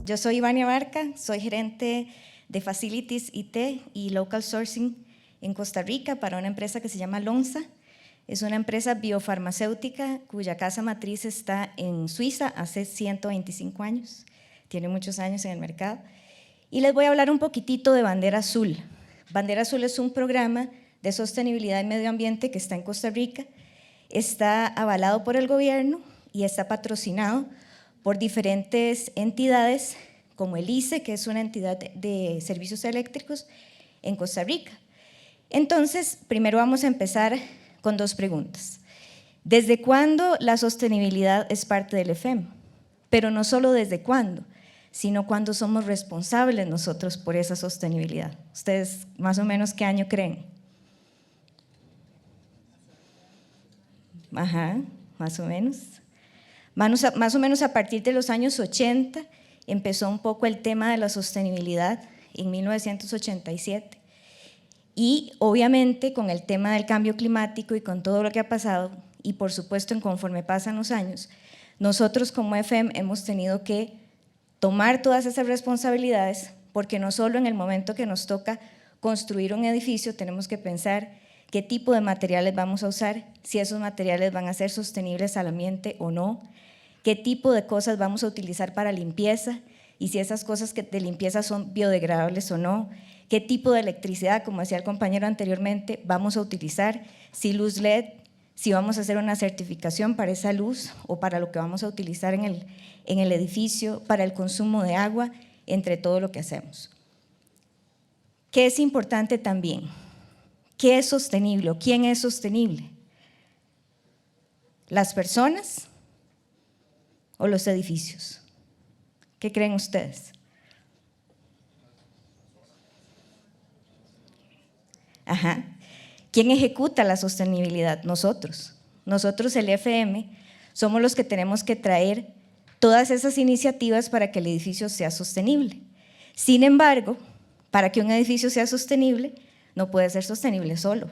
Yo soy Ivania Barca, soy gerente de Facilities IT y Local Sourcing en Costa Rica para una empresa que se llama Lonza. Es una empresa biofarmacéutica cuya casa matriz está en Suiza hace 125 años, tiene muchos años en el mercado. Y les voy a hablar un poquitito de Bandera Azul. Bandera Azul es un programa de sostenibilidad y medio ambiente que está en Costa Rica, está avalado por el gobierno y está patrocinado por diferentes entidades como el ICE, que es una entidad de servicios eléctricos en Costa Rica. Entonces, primero vamos a empezar con dos preguntas. ¿Desde cuándo la sostenibilidad es parte del EFEM? Pero no solo desde cuándo, sino cuándo somos responsables nosotros por esa sostenibilidad. ¿Ustedes más o menos qué año creen? Ajá, más o menos. Más o menos a partir de los años 80 empezó un poco el tema de la sostenibilidad en 1987 y obviamente con el tema del cambio climático y con todo lo que ha pasado y por supuesto en conforme pasan los años, nosotros como EFEM hemos tenido que tomar todas esas responsabilidades porque no solo en el momento que nos toca construir un edificio tenemos que pensar qué tipo de materiales vamos a usar, si esos materiales van a ser sostenibles al ambiente o no, qué tipo de cosas vamos a utilizar para limpieza y si esas cosas de limpieza son biodegradables o no, qué tipo de electricidad, como decía el compañero anteriormente, vamos a utilizar, si luz LED, si vamos a hacer una certificación para esa luz o para lo que vamos a utilizar en el edificio, para el consumo de agua, entre todo lo que hacemos. ¿Qué es importante también? ¿Qué es sostenible o quién es sostenible? ¿Las personas o los edificios? ¿Qué creen ustedes? Ajá. ¿Quién ejecuta la sostenibilidad? Nosotros. Nosotros, el EFM, somos los que tenemos que traer todas esas iniciativas para que el edificio sea sostenible. Sin embargo, para que un edificio sea sostenible, no puede ser sostenible solo.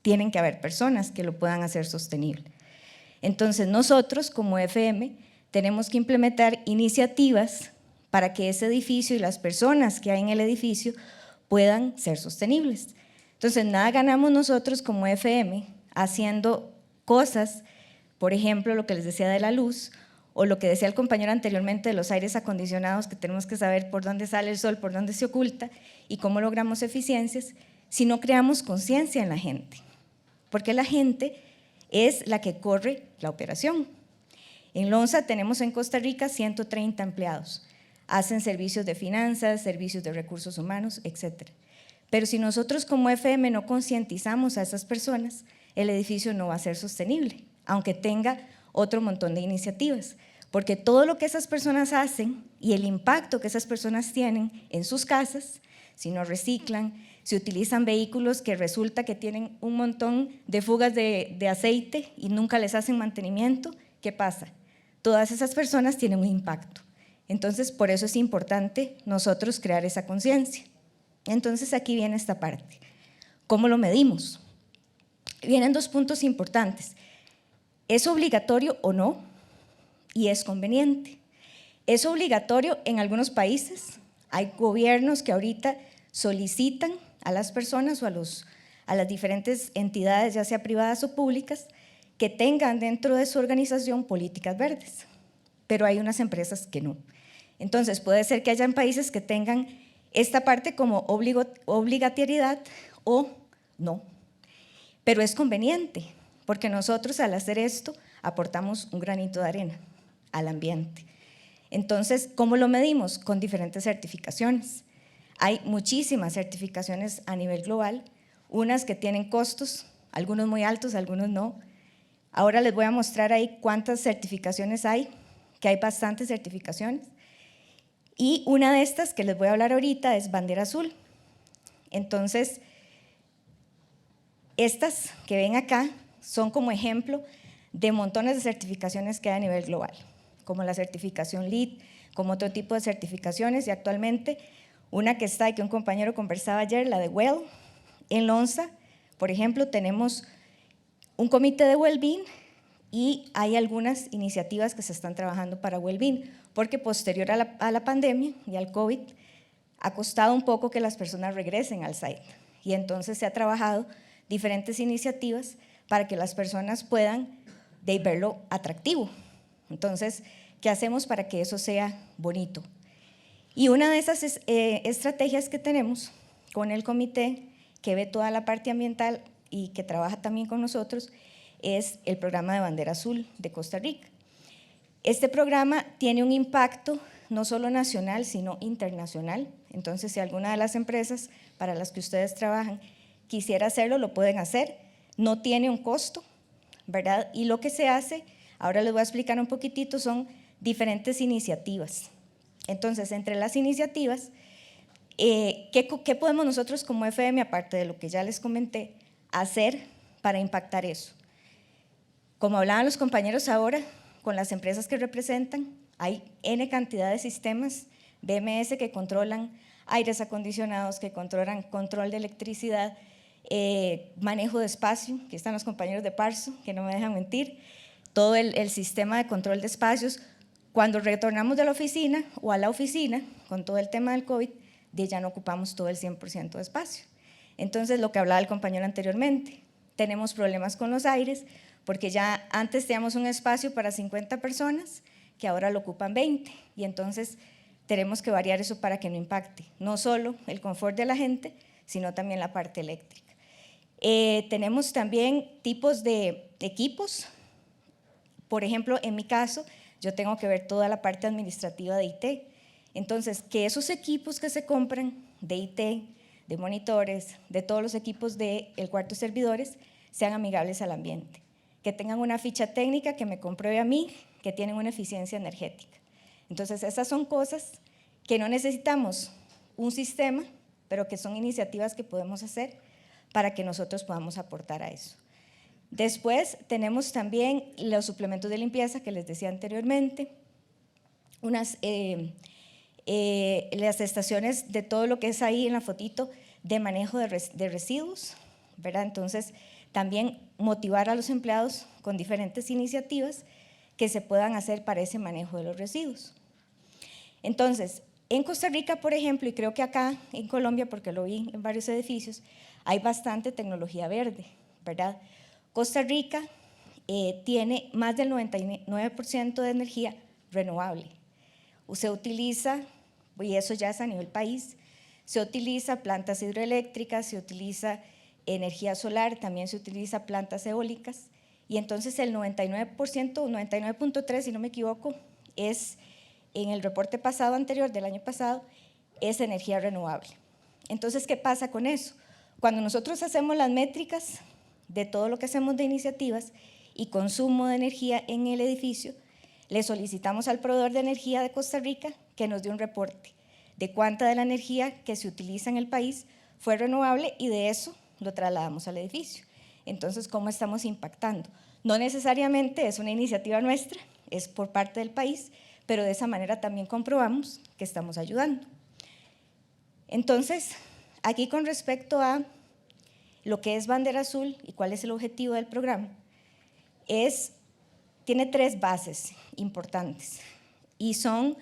Tienen que haber personas que lo puedan hacer sostenible. Entonces, nosotros como EFM tenemos que implementar iniciativas para que ese edificio y las personas que hay en el edificio puedan ser sostenibles. Entonces, nada ganamos nosotros como EFM haciendo cosas, por ejemplo, lo que les decía de la luz, o lo que decía el compañero anteriormente de los aires acondicionados, que tenemos que saber por dónde sale el sol, por dónde se oculta y cómo logramos eficiencias, si no creamos conciencia en la gente, porque la gente es la que corre la operación. En Lonza tenemos en Costa Rica 130 empleados, hacen servicios de finanzas, servicios de recursos humanos, etc. Pero si nosotros como EFM no concientizamos a esas personas, el edificio no va a ser sostenible, aunque tenga otro montón de iniciativas, porque todo lo que esas personas hacen y el impacto que esas personas tienen en sus casas, si no reciclan, si utilizan vehículos que resulta que tienen un montón de fugas de aceite y nunca les hacen mantenimiento, ¿qué pasa? Todas esas personas tienen un impacto. Entonces, por eso es importante nosotros crear esa conciencia. Entonces, aquí viene esta parte. ¿Cómo lo medimos? Vienen dos puntos importantes. ¿Es obligatorio o no? Y es conveniente. Es obligatorio en algunos países. Hay gobiernos que ahorita solicitan a las personas o a las diferentes entidades, ya sea privadas o públicas, que tengan dentro de su organización políticas verdes, pero hay unas empresas que no. Entonces, puede ser que hayan países que tengan esta parte como obligatoriedad o no, pero es conveniente, porque nosotros al hacer esto aportamos un granito de arena al ambiente. Entonces, ¿cómo lo medimos? Con diferentes certificaciones. Hay muchísimas certificaciones a nivel global, unas que tienen costos, algunos muy altos, algunos no. Ahora les voy a mostrar ahí cuántas certificaciones hay, que hay bastantes certificaciones. Y una de estas que les voy a hablar ahorita es Bandera Azul. Entonces, estas que ven acá son como ejemplo de montones de certificaciones que hay a nivel global, como la certificación LEED, como otro tipo de certificaciones y actualmente una que está y que un compañero conversaba ayer, la de WELL. En Lonza, por ejemplo, tenemos un comité de well-being y hay algunas iniciativas que se están trabajando para Wellbeing, porque posterior a la pandemia y al COVID, ha costado un poco que las personas regresen al site, y entonces se ha trabajado diferentes iniciativas para que las personas puedan verlo atractivo. Entonces, ¿qué hacemos para que eso sea bonito? Y una de esas estrategias que tenemos con el comité, que ve toda la parte ambiental y que trabaja también con nosotros, es el programa de Bandera Azul de Costa Rica. Este programa tiene un impacto no solo nacional, sino internacional. Entonces, si alguna de las empresas para las que ustedes trabajan quisiera hacerlo, lo pueden hacer. No tiene un costo, ¿verdad? Y lo que se hace, ahora les voy a explicar un poquitito, son diferentes iniciativas. Entonces, entre las iniciativas, ¿qué podemos nosotros como FM, aparte de lo que ya les comenté, hacer para impactar eso? Como hablaban los compañeros ahora, con las empresas que representan, hay N cantidad de sistemas BMS que controlan aires acondicionados, que controlan control de electricidad, manejo de espacio, aquí están los compañeros de Parso, que no me dejan mentir, todo el sistema de control de espacios. Cuando retornamos de la oficina o a la oficina, con todo el tema del COVID, ya no ocupamos todo el 100% de espacio. Entonces, lo que hablaba el compañero anteriormente, tenemos problemas con los aires, porque ya antes teníamos un espacio para 50 personas, que ahora lo ocupan 20, y entonces tenemos que variar eso para que no impacte, no solo el confort de la gente, sino también la parte eléctrica. Tenemos también tipos de equipos. Por ejemplo, en mi caso, yo tengo que ver toda la parte administrativa de IT. Entonces, que esos equipos que se compran de IT, de monitores, de todos los equipos del cuarto de servidores, sean amigables al ambiente, que tengan una ficha técnica que me compruebe a mí que tienen una eficiencia energética. Entonces, esas son cosas que no necesitamos un sistema, pero que son iniciativas que podemos hacer para que nosotros podamos aportar a eso. Después tenemos también los suplementos de limpieza que les decía anteriormente, las estaciones de todo lo que es ahí en la fotito de manejo de residuos, ¿verdad? Entonces, también motivar a los empleados con diferentes iniciativas que se puedan hacer para ese manejo de los residuos. Entonces, en Costa Rica, por ejemplo, y creo que acá en Colombia, porque lo vi en varios edificios, hay bastante tecnología verde, ¿verdad? Costa Rica tiene más del 99% de energía renovable. Se utiliza, y eso ya es a nivel país, se utiliza plantas hidroeléctricas, se utiliza energía solar, también se utiliza plantas eólicas, y entonces el 99%, 99.3% si no me equivoco, es en el reporte pasado anterior del año pasado, es energía renovable. Entonces, ¿qué pasa con eso? Cuando nosotros hacemos las métricas de todo lo que hacemos de iniciativas y consumo de energía en el edificio, le solicitamos al proveedor de energía de Costa Rica que nos dé un reporte de cuánta de la energía que se utiliza en el país fue renovable y de eso lo trasladamos al edificio. Entonces, ¿cómo estamos impactando? No necesariamente es una iniciativa nuestra, es por parte del país, pero de esa manera también comprobamos que estamos ayudando. Entonces, aquí con respecto a lo que es Bandera Azul y cuál es el objetivo del programa, tiene 3 bases importantes y son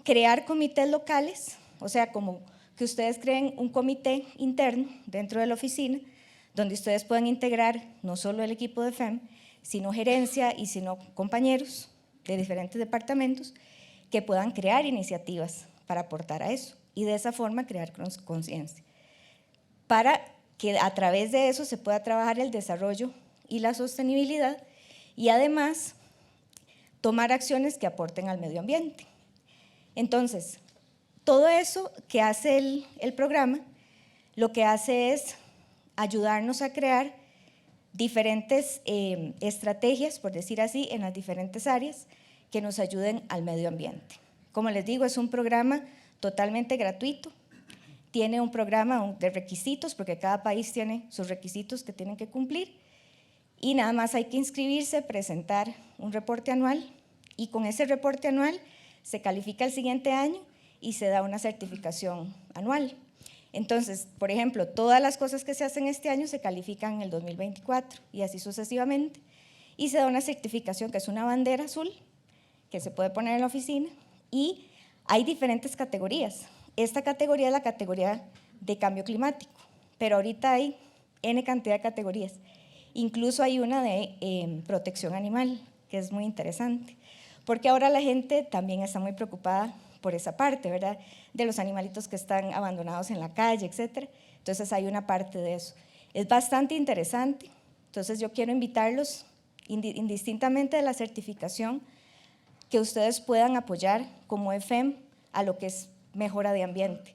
crear comités locales, o sea, como que ustedes creen un comité interno dentro de la oficina donde ustedes puedan integrar no solo el equipo de FEM, sino gerencia y sino compañeros de diferentes departamentos que puedan crear iniciativas para aportar a eso y de esa forma crear conciencia, para que a través de eso se pueda trabajar el desarrollo y la sostenibilidad y además tomar acciones que aporten al medio ambiente. Entonces, todo eso que hace el programa, lo que hace es ayudarnos a crear diferentes estrategias, por decir así, en las diferentes áreas que nos ayuden al medio ambiente. Como les digo, es un programa totalmente gratuito, tiene un programa de requisitos, porque cada país tiene sus requisitos que tienen que cumplir, y nada más hay que inscribirse, presentar un reporte anual, y con ese reporte anual se califica el siguiente año y se da una certificación anual. Entonces, por ejemplo, todas las cosas que se hacen este año se califican en el 2024 y así sucesivamente. y se da una certificación que es una bandera azul que se puede poner en la oficina y hay diferentes categorías. Esta categoría es la categoría de cambio climático, pero ahorita hay N cantidad de categorías. Incluso hay una de protección animal, que es muy interesante, porque ahora la gente también está muy preocupada por esa parte, ¿verdad? De los animalitos que están abandonados en la calle, etc. Entonces hay una parte de eso. Es bastante interesante, entonces yo quiero invitarlos, indistintamente de la certificación, que ustedes puedan apoyar como EFEM a lo que es mejora de ambiente.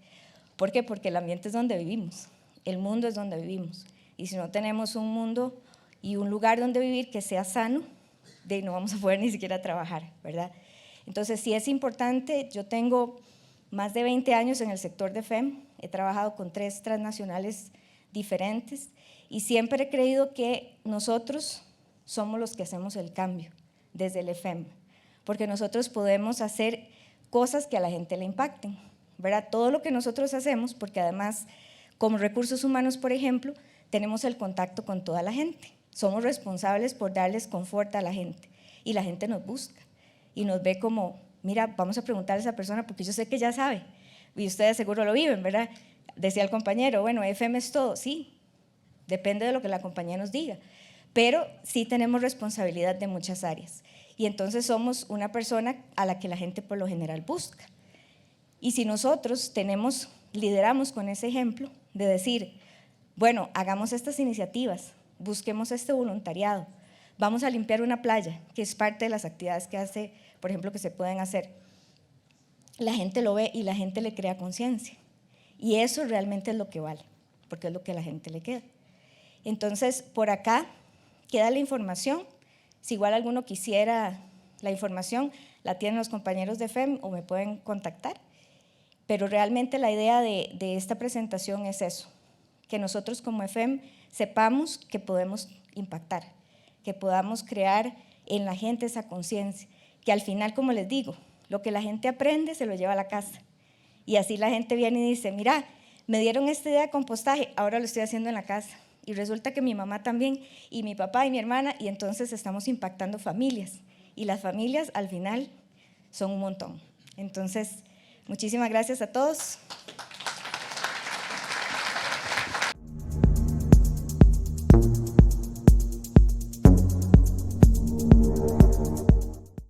¿Por qué? Porque el ambiente es donde vivimos, el mundo es donde vivimos. Y si no tenemos un mundo y un lugar donde vivir que sea sano, no vamos a poder ni siquiera trabajar, ¿verdad? Entonces, sí es importante. Yo tengo más de 20 años en el sector de FEM, he trabajado con 3 transnacionales diferentes y siempre he creído que nosotros somos los que hacemos el cambio desde el EFEM, porque nosotros podemos hacer cosas que a la gente le impacten, ¿verdad? Todo lo que nosotros hacemos, porque además, como recursos humanos, por ejemplo, tenemos el contacto con toda la gente. Somos responsables por darles confort a la gente y la gente nos busca y nos ve como, mira, vamos a preguntarle a esa persona porque yo sé que ya sabe y ustedes seguro lo viven, ¿verdad? Decía el compañero, bueno, FM es todo, sí, depende de lo que la compañía nos diga, pero sí tenemos responsabilidad de muchas áreas y entonces somos una persona a la que la gente por lo general busca. Y si nosotros lideramos con ese ejemplo de decir, bueno, hagamos estas iniciativas, busquemos este voluntariado, vamos a limpiar una playa, que es parte de las actividades que hace, por ejemplo, que se pueden hacer. La gente lo ve y la gente le crea conciencia. Y eso realmente es lo que vale, porque es lo que a la gente le queda. Entonces, por acá queda la información. Si igual alguno quisiera la información, la tienen los compañeros de FEM o me pueden contactar. Pero realmente la idea de esta presentación es eso, que nosotros como EFEM sepamos que podemos impactar, que podamos crear en la gente esa conciencia, que al final, como les digo, lo que la gente aprende se lo lleva a la casa. Y así la gente viene y dice, mira, me dieron esta idea de compostaje, ahora lo estoy haciendo en la casa. Y resulta que mi mamá también, y mi papá y mi hermana, y entonces estamos impactando familias. Y las familias al final son un montón. Entonces, muchísimas gracias a todos.